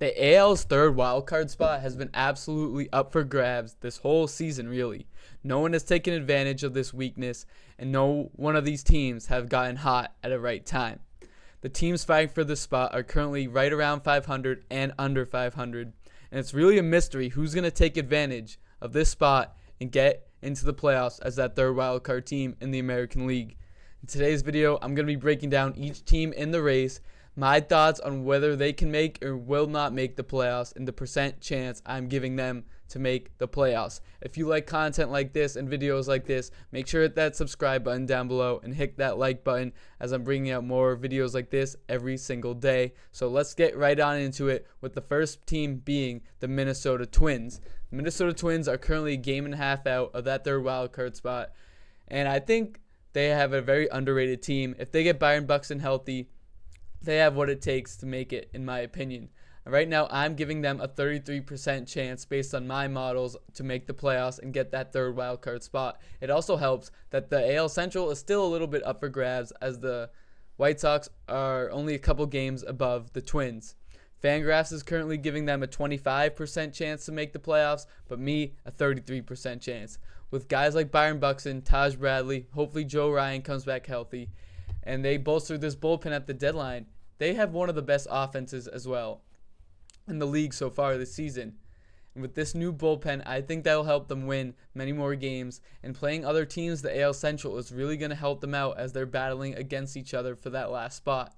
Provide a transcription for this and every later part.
The AL's third wildcard spot has been absolutely up for grabs this whole season, really. No one has taken advantage of this weakness, and no one of these teams have gotten hot at the right time. The teams fighting for this spot are currently right around 500 and under 500, and it's really a mystery who's going to take advantage of this spot and get into the playoffs as that third wildcard team in the American League. In today's video, I'm going to be breaking down each team in the race, my thoughts on whether they can make or will not make the playoffs, and the percent chance I'm giving them to make the playoffs. If you like content like this and videos like this, make sure to hit that subscribe button down below and hit that like button, as I'm bringing out more videos like this every single day. So let's get right on into it, with the first team being the Minnesota Twins. The Minnesota Twins are currently a game and a half out of that third wildcard spot, and I think they have a very underrated team. If they get Byron Buxton healthy, they have what it takes to make it, in my opinion. Right now, I'm giving them a 33% chance based on my models to make the playoffs and get that third wildcard spot. It also helps that the AL Central is still a little bit up for grabs, as the White Sox are only a couple games above the Twins. Fangraphs is currently giving them a 25% chance to make the playoffs, but me, a 33% chance. With guys like Byron Buxton, Taj Bradley, hopefully Joe Ryan comes back healthy, and they bolstered this bullpen at the deadline, they have one of the best offenses as well in the league so far this season. And with this new bullpen, I think that will help them win many more games. And playing other teams, the AL Central, is really going to help them out as they're battling against each other for that last spot.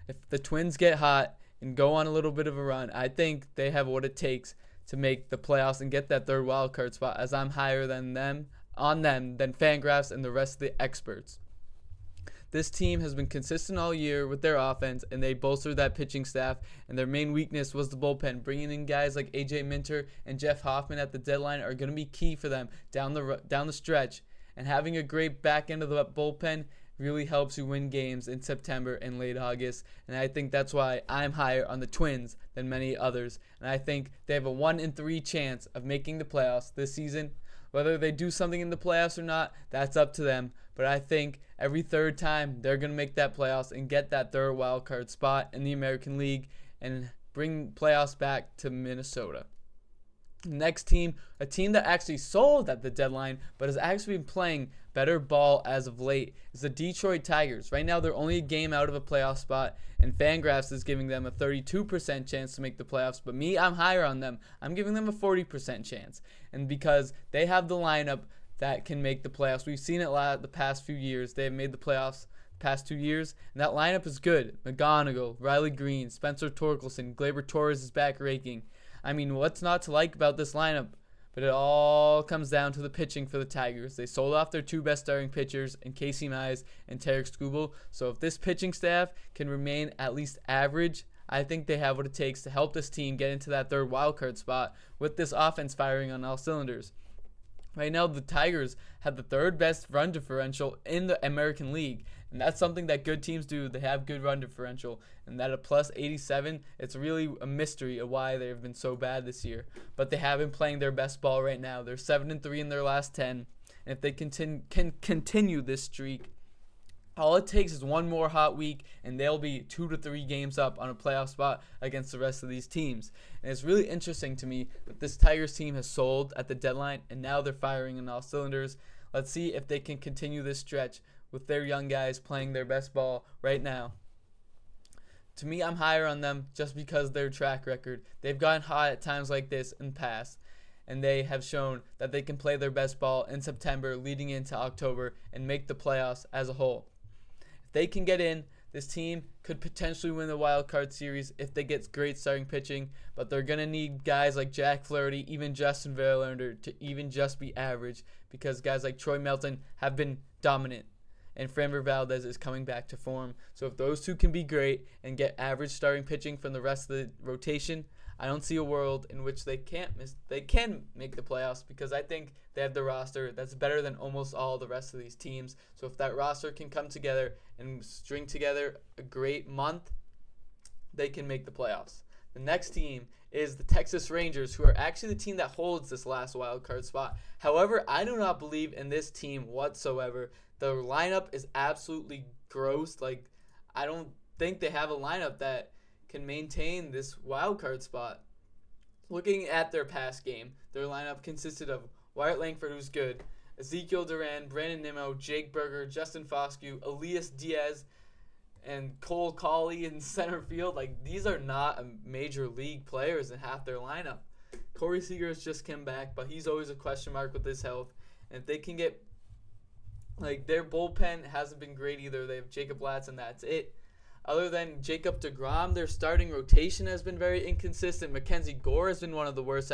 If the Twins get hot and go on a little bit of a run, I think they have what it takes to make the playoffs and get that third wildcard spot, as I'm higher than them than Fangraphs and the rest of the experts. This team has been consistent all year with their offense, and they bolstered that pitching staff, and their main weakness was the bullpen. Bringing in guys like A.J. Minter and Jeff Hoffman at the deadline are going to be key for them down the stretch, and having a great back end of the bullpen really helps you win games in September and late August, and I think that's why I'm higher on the Twins than many others, and I think they have a 1 in 3 chance of making the playoffs this season. Whether they do something in the playoffs or not, that's up to them. But I think every third time they're going to make that playoffs and get that third wild card spot in the American League and bring playoffs back to Minnesota. Next team, a team that actually sold at the deadline but has actually been playing better ball as of late, is the Detroit Tigers. Right now, they're only a game out of a playoff spot, and Fangraphs is giving them a 32% chance to make the playoffs. But me, I'm higher on them. I'm giving them a 40% chance. And because they have the lineup that can make the playoffs. We've seen it the past few years. They have made the playoffs the past 2 years, and that lineup is good. McGonigal, Riley Green, Spencer Torkelson, Gleyber Torres is back raking. I mean, what's not to like about this lineup? But it all comes down to the pitching for the Tigers. They sold off their 2 best starting pitchers in Casey Mize and Tarek Skubal. So if this pitching staff can remain at least average, I think they have what it takes to help this team get into that third wildcard spot with this offense firing on all cylinders. Right now, the Tigers have the 3rd best run differential in the American League, and that's something that good teams do. They have good run differential, and that a plus 87, it's really a mystery of why they've been so bad this year. But they have been playing their best ball right now. They're 7-3 in their last 10, and if they can continue this streak, all it takes is one more hot week, and they'll be 2 to 3 games up on a playoff spot against the rest of these teams. And it's really interesting to me that this Tigers team has sold at the deadline, and now they're firing on all cylinders. Let's see if they can continue this stretch with their young guys playing their best ball right now. To me, I'm higher on them just because of their track record. They've gotten hot at times like this in the past, and they have shown that they can play their best ball in September leading into October and make the playoffs as a whole. If they can get in, this team could potentially win the wild card series if they get great starting pitching, but they're going to need guys like Jack Flaherty, even Justin Verlander, to even just be average, because guys like Troy Melton have been dominant, and Framber Valdez is coming back to form. So if those two can be great and get average starting pitching from the rest of the rotation, I don't see a world in which they can make the playoffs, because I think they have the roster that's better than almost all the rest of these teams. So if that roster can come together and string together a great month, they can make the playoffs. The next team is the Texas Rangers, who are actually the team that holds this last wild card spot. However, I do not believe in this team whatsoever. The lineup is absolutely gross. I don't think they have a lineup that can maintain this wild card spot. Looking at their past game, their lineup consisted of Wyatt Langford, who's good, Ezekiel Duran, Brandon Nimmo, Jake Berger, Justin Foscue, Elias Diaz, and Cole Cauley in center field. Like, these are not major league players in half their lineup. Corey Seager has just come back, but he's always a question mark with his health. And if they can get, like, their bullpen hasn't been great either. They have Jacob Latz, and that's it. Other than Jacob deGrom, their starting rotation has been very inconsistent. Mackenzie Gore has been one of the worst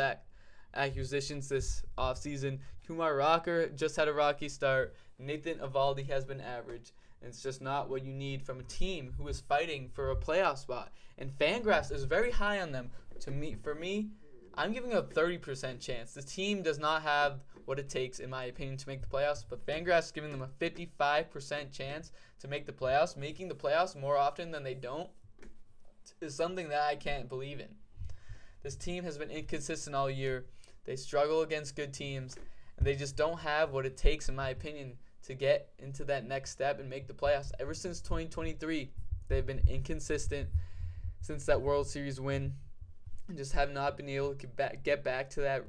acquisitions this offseason. Kumar Rocker just had a rocky start. Nathan Eovaldi has been average. And it's just not what you need from a team who is fighting for a playoff spot. And Fangraphs is very high on them. For me, I'm giving a 30% chance. The team does not have what it takes, in my opinion, to make the playoffs. But Fangraphs is giving them a 55% chance to make the playoffs. Making the playoffs more often than they don't is something that I can't believe in. This team has been inconsistent all year. They struggle against good teams, and they just don't have what it takes, in my opinion, to get into that next step and make the playoffs. Ever since 2023, they've been inconsistent since that World Series win and just have not been able to get back to that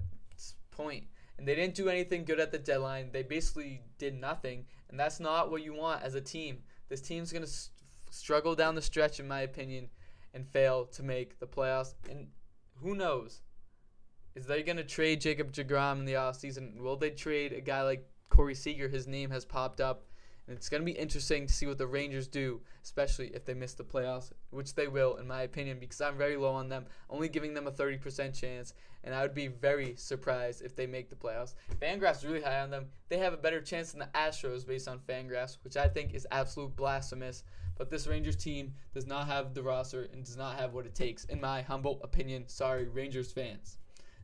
point. And they didn't do anything good at the deadline. They basically did nothing, and that's not what you want as a team. This team's going to struggle down the stretch, in my opinion, and fail to make the playoffs. And who knows? Is they going to trade Jacob deGrom in the offseason? Will they trade a guy like Corey Seager? His name has popped up. And it's going to be interesting to see what the Rangers do, especially if they miss the playoffs, which they will, in my opinion, because I'm very low on them, only giving them a 30% chance, and I would be very surprised if they make the playoffs. Fangraphs is really high on them. They have a better chance than the Astros based on Fangraphs, which I think is absolute blasphemous, but this Rangers team does not have the roster and does not have what it takes, in my humble opinion. Sorry, Rangers fans.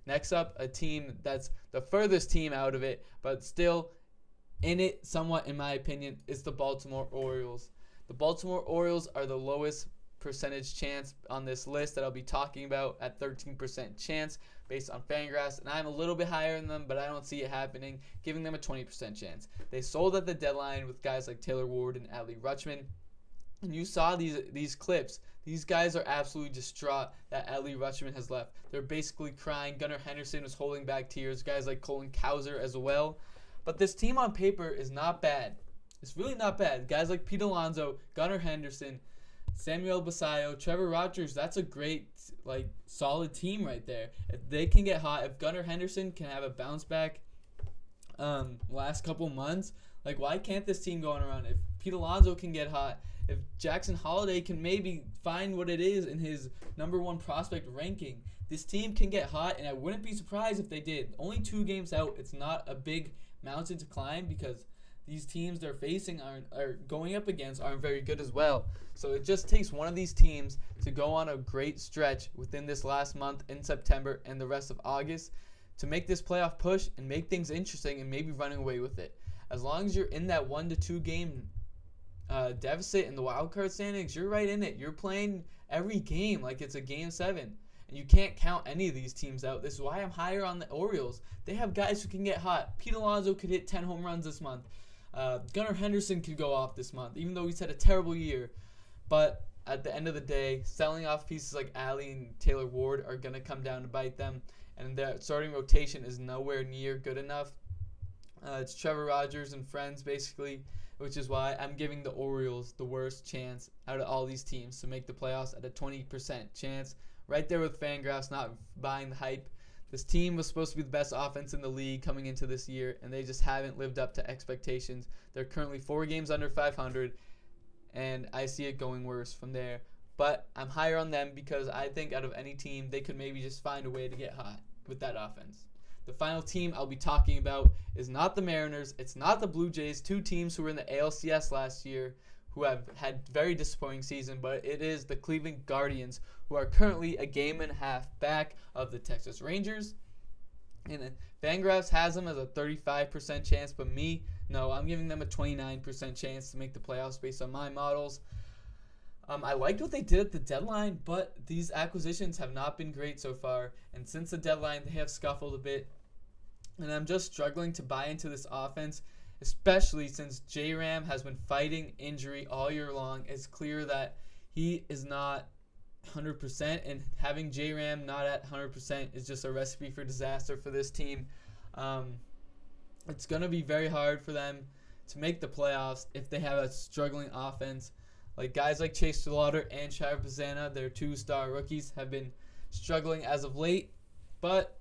Next up, a team that's the furthest team out of it, but still in it somewhat, in my opinion, is the Baltimore Orioles. The Baltimore Orioles are the lowest percentage chance on this list that I'll be talking about at 13% chance based on Fangraphs, and I'm a little bit higher than them, but I don't see it happening, giving them a 20% chance. They sold at the deadline with guys like Taylor Ward and Adley Rutschman, and you saw these clips. These guys are absolutely distraught that Adley Rutschman has left. They're basically crying. Gunnar Henderson was holding back tears. Guys like Colin Cowser as well. But this team on paper is not bad. It's really not bad. Guys like Pete Alonso, Gunnar Henderson, Samuel Basallo, Trevor Rogers, that's a great, solid team right there. If they can get hot, if Gunnar Henderson can have a bounce back last couple months, why can't this team go on a run? If Pete Alonso can get hot, if Jackson Holliday can maybe find what it is in his number one prospect ranking, this team can get hot, and I wouldn't be surprised if they did. Only 2 games out. It's not a big mountain to climb because these teams they're facing are going up against aren't very good as well. So it just takes one of these teams to go on a great stretch within this last month in September and the rest of August to make this playoff push and make things interesting and maybe running away with it. As long as you're in that 1 to 2 game deficit in the wild card standings, you're right in it. You're playing every game like it's a game 7. And you can't count any of these teams out. This is why I'm higher on the Orioles. They have guys who can get hot. Pete Alonso could hit 10 home runs this month. Gunnar Henderson could go off this month, even though he's had a terrible year. But at the end of the day, selling off pieces like Adley and Taylor Ward are going to come down to bite them. And their starting rotation is nowhere near good enough. It's Trevor Rogers and friends, basically, which is why I'm giving the Orioles the worst chance out of all these teams to make the playoffs at a 20% chance. Right there with Fangraphs not buying the hype. This team was supposed to be the best offense in the league coming into this year, and they just haven't lived up to expectations. They're currently 4 games under 500, and I see it going worse from there. But I'm higher on them because I think out of any team, they could maybe just find a way to get hot with that offense. The final team I'll be talking about is not the Mariners. It's not the Blue Jays, 2 teams who were in the ALCS last year, who have had very disappointing season, but it is the Cleveland Guardians, who are currently a game and a half back of the Texas Rangers. And Fangraphs has them as a 35% chance, but I'm giving them a 29% chance to make the playoffs based on my models. I liked what they did at the deadline, but these acquisitions have not been great so far. And since the deadline, they have scuffled a bit. And I'm just struggling to buy into this offense, especially since J-Ram has been fighting injury all year long. It's clear that he is not 100%, and having J-Ram not at 100% is just a recipe for disaster for this team. It's going to be very hard for them to make the playoffs if they have a struggling offense. Like guys like Chase Slaughter and Shire Pizzana, their 2-star rookies, have been struggling as of late. But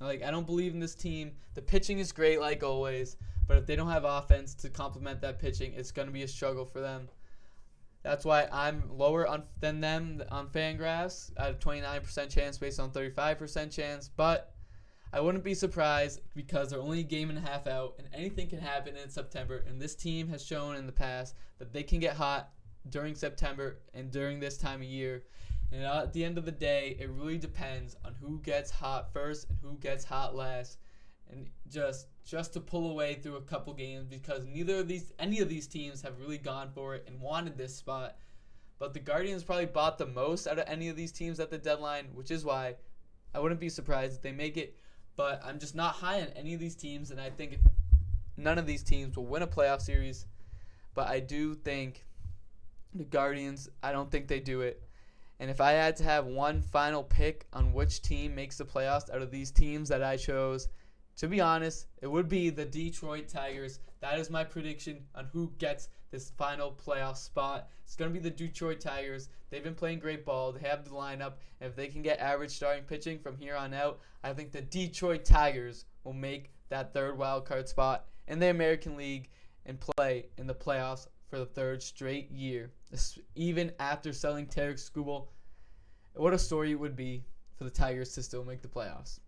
I don't believe in this team. The pitching is great like always, but if they don't have offense to complement that pitching, it's going to be a struggle for them. That's why I'm lower than them on Fangraphs at a 29% chance based on 35% chance. But I wouldn't be surprised because they're only a game and a half out, and anything can happen in September. And this team has shown in the past that they can get hot during September and during this time of year. And at the end of the day, it really depends on who gets hot first and who gets hot last. And just to pull away through a couple games, because any of these teams have really gone for it and wanted this spot. But the Guardians probably bought the most out of any of these teams at the deadline, which is why I wouldn't be surprised if they make it. But I'm just not high on any of these teams, and I think none of these teams will win a playoff series. But I do think the Guardians, I don't think they do it. And if I had to have one final pick on which team makes the playoffs out of these teams that I chose, to be honest, it would be the Detroit Tigers. That is my prediction on who gets this final playoff spot. It's going to be the Detroit Tigers. They've been playing great ball. They have the lineup. And if they can get average starting pitching from here on out, I think the Detroit Tigers will make that third wild card spot in the American League and play in the playoffs for the third straight year. Even after selling Tarek Skubal, what a story it would be for the Tigers to still make the playoffs.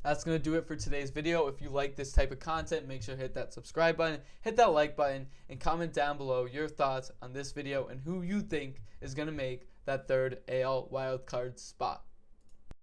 That's going to do it for today's video. If you like this type of content, make sure to hit that subscribe button, hit that like button, and comment down below your thoughts on this video and who you think is going to make that third AL wildcard spot.